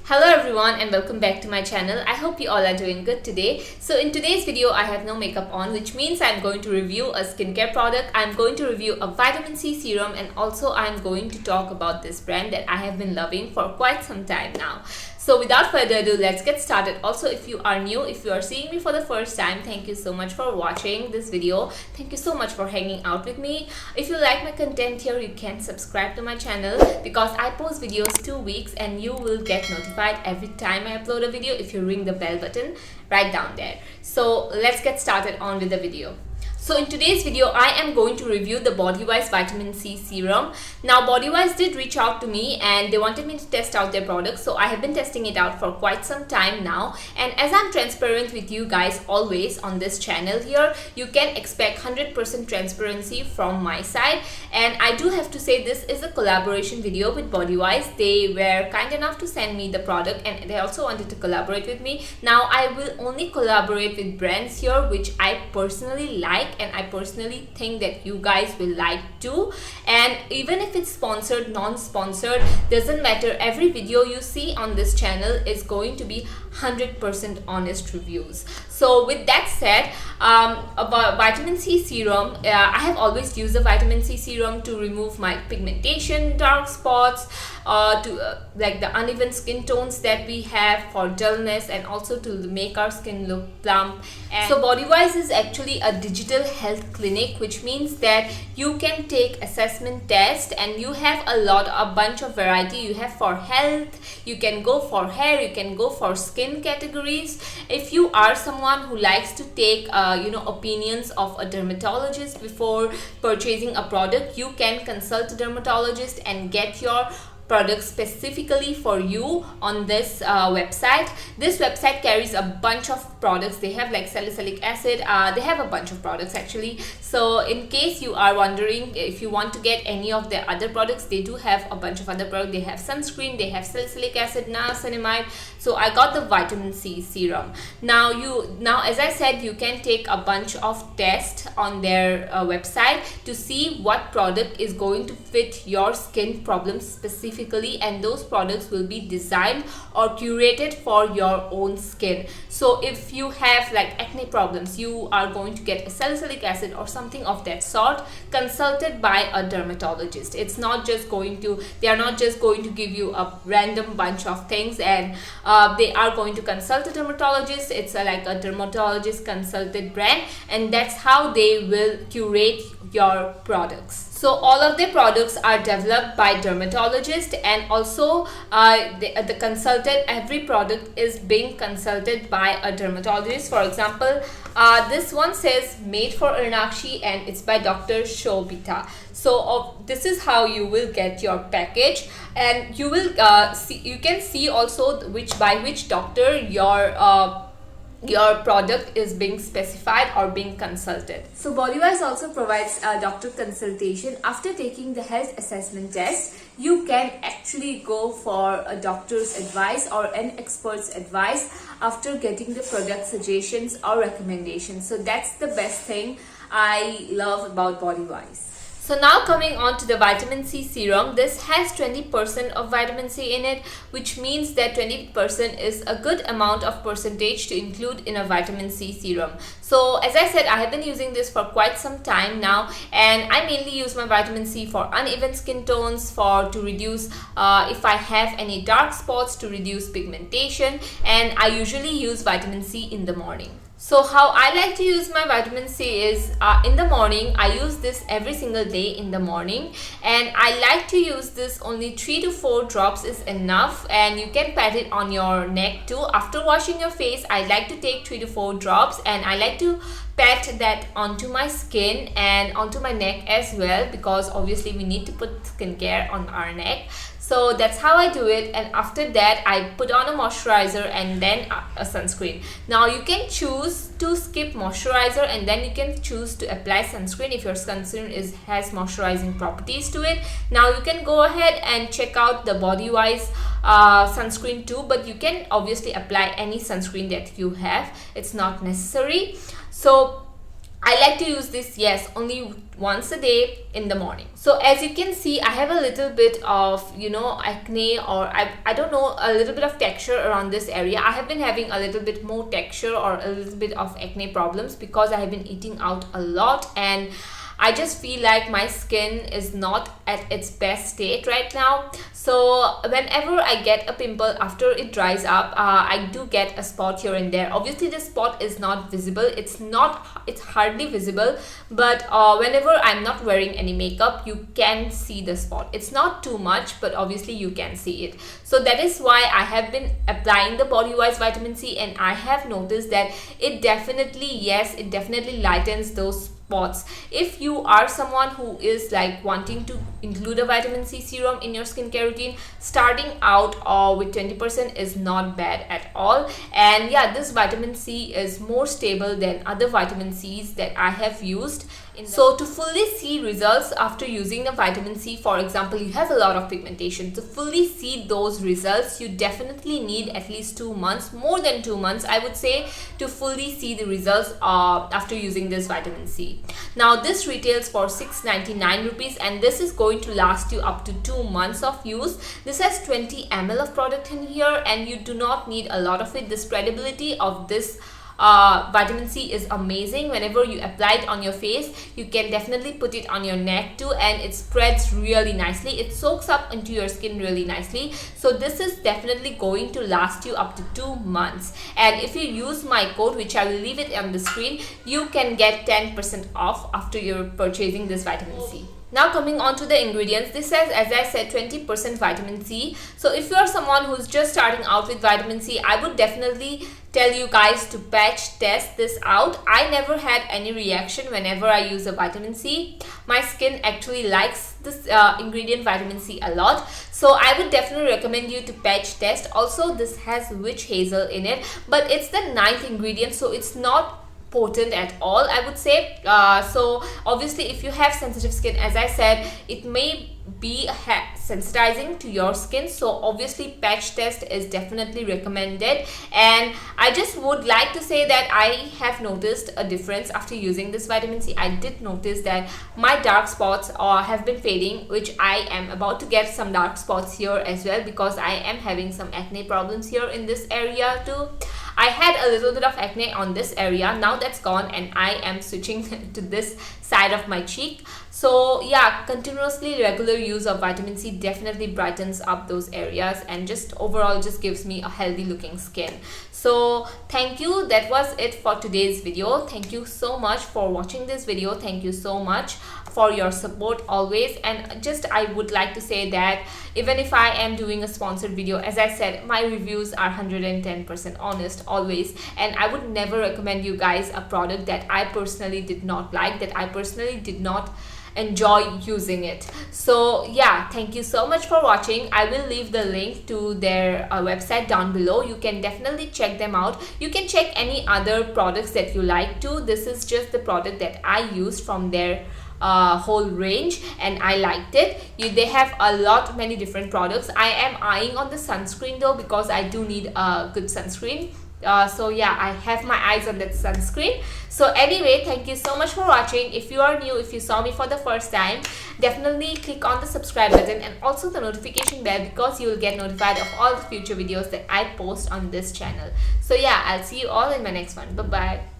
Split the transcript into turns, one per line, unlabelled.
Hello everyone and welcome back to my channel. I hope you all are doing good today. So in today's video I have no makeup on, which means I'm going to review a skincare product. I'm going to review a vitamin C serum, and also I'm going to talk about this brand that I have been loving for quite some time now. So without further ado, let's get started. Also, if you are new, if you are seeing me for the first time, thank you so much for watching this video. Thank you so much for hanging out with me. If you like my content here, you can subscribe to my channel because I post videos 2 weeks and you will get notified every time I upload a video if you ring the bell button right down there. So let's get started on with the video. So in today's video, I am going to review the Bodywise Vitamin C Serum. Now, Bodywise did reach out to me and they wanted me to test out their product. So I have been testing it out for quite some time now. And as I'm transparent with you guys always on this channel here, you can expect 100% transparency from my side. And I do have to say this is a collaboration video with Bodywise. They were kind enough to send me the product and they also wanted to collaborate with me. Now, I will only collaborate with brands here which I personally like and I personally think that you guys will like too. And even if it's sponsored, non-sponsored, doesn't matter. Every video you see on this channel is going to be 100% honest reviews. So with that said, about vitamin C serum, I have always used the vitamin C serum to remove my pigmentation, dark spots, like the uneven skin tones that we have, for dullness, and also to make our skin look plump. And so Bodywise is actually a digital health clinic, which means that you can take assessment test and you have a bunch of variety. You have for health, you can go for hair, you can go for skin categories. If you are someone who likes to take opinions of a dermatologist before purchasing a product, you can consult a dermatologist and get your products specifically for you on this website. This website carries a bunch of products. They have like salicylic acid, they have a bunch of products actually. So in case you are wondering if you want to get any of the other products, they do have a bunch of other products. They have sunscreen, they have salicylic acid, niacinamide. So I got the vitamin C serum. Now as I said, you can take a bunch of tests on their website to see what product is going to fit your skin problems specifically, and those products will be designed or curated for your own skin. So if you have like acne problems, you are going to get a salicylic acid or something of that sort, consulted by a dermatologist. It's not just going to, they are not just going to give you a random bunch of things and they are going to consult a dermatologist. It's like a dermatologist consulted brand, and that's how they will curate your products. So all of the products are developed by dermatologists, and also the consultant, every product is being consulted by a dermatologist. For example, this one says made for Arnakshi and it's by Dr. Shobita. So this is how you will get your package, and you will you can see also by which doctor your product is being specified or being consulted. So Bodywise also provides a doctor consultation. After taking the health assessment test, you can actually go for a doctor's advice or an expert's advice after getting the product suggestions or recommendations. So that's the best thing I love about Bodywise. So now coming on to the vitamin C serum, this has 20% of vitamin C in it, which means that 20% is a good amount of percentage to include in a vitamin C serum. So as I said, I have been using this for quite some time now, and I mainly use my vitamin C for uneven skin tones, to reduce if I have any dark spots, to reduce pigmentation, and I usually use vitamin C in the morning. So how I like to use my vitamin C is in the morning. I use this every single day in the morning, and I like to use this only 3 to 4 drops is enough, and you can pat it on your neck too. After washing your face, I like to take 3 to 4 drops, and I like to pat that onto my skin and onto my neck as well, because obviously we need to put skincare on our neck. So that's how I do it, and after that I put on a moisturizer and then a sunscreen. Now you can choose to skip moisturizer and then you can choose to apply sunscreen if your sunscreen has moisturizing properties to it. Now you can go ahead and check out the Bodywise sunscreen too, but you can obviously apply any sunscreen that you have. It's not necessary. So I like to use this, yes, only once a day in the morning. So as you can see, I have a little bit of, you know, acne, or I don't know, a little bit of texture around this area. I have been having a little bit more texture or a little bit of acne problems because I have been eating out a lot, and I just feel like my skin is not at its best state right now. So whenever I get a pimple after it dries up, I do get a spot here and there. Obviously this spot is not visible, it's hardly visible, but whenever I'm not wearing any makeup, you can see the spot. It's not too much, but obviously you can see it. So that is why I have been applying the Bodywise vitamin C, and I have noticed that it definitely, yes, it definitely lightens those spots. If you are someone who is like wanting to include a vitamin C serum in your skincare routine, starting out with 20% is not bad at all. And yeah, this vitamin C is more stable than other vitamin C's that I have used. So to fully see results after using the vitamin C, for example, you have a lot of pigmentation, to fully see those results you definitely need at least 2 months, more than 2 months I would say, to fully see the results after using this vitamin C. Now this retails for 699 rupees, and this is going to last you up to 2 months of use. This has 20 ml of product in here, and you do not need a lot of it. The spreadability of this vitamin C is amazing. Whenever you apply it on your face, you can definitely put it on your neck too, and it spreads really nicely. It soaks up into your skin really nicely. So this is definitely going to last you up to 2 months. And if you use my code, which I will leave it on the screen, you can get 10% off after you're purchasing this vitamin C. Now coming on to the ingredients, this has, as I said, 20% vitamin C. So if you are someone who's just starting out with vitamin C, I would definitely tell you guys to patch test this out. I never had any reaction whenever I use a vitamin C. My skin actually likes this ingredient vitamin C a lot. So I would definitely recommend you to patch test. Also, this has witch hazel in it, but it's the 9th ingredient, so it's not potent at all, I would say. So obviously if you have sensitive skin, as I said, it may be sensitizing to your skin, so obviously patch test is definitely recommended. And I just would like to say that I have noticed a difference after using this vitamin C. I did notice that my dark spots have been fading, which I am about to get some dark spots here as well, because I am having some acne problems here in this area too. I had a little bit of acne on this area, now that's gone, and I am switching to this side of my cheek. So yeah, continuously regular use of vitamin C definitely brightens up those areas and just overall just gives me a healthy looking skin. So thank you, that was it for today's video. Thank you so much for watching this video. Thank you so much for your support always. And just I would like to say that even if I am doing a sponsored video, as I said, my reviews are 110% honest always, and I would never recommend you guys a product that I personally did not like, that I personally did not enjoy using it. So yeah, thank you so much for watching. I will leave the link to their website down below. You can definitely check them out. You can check any other products that you like too. This is just the product that I used from their whole range, and I liked it. They have many different products. I am eyeing on the sunscreen though, because I do need a good sunscreen. So yeah, I have my eyes on that sunscreen. So anyway, thank you so much for watching. If you are new, if you saw me for the first time, definitely click on the subscribe button and also the notification bell, because you will get notified of all the future videos that I post on this channel. So yeah, I'll see you all in my next one. Bye bye.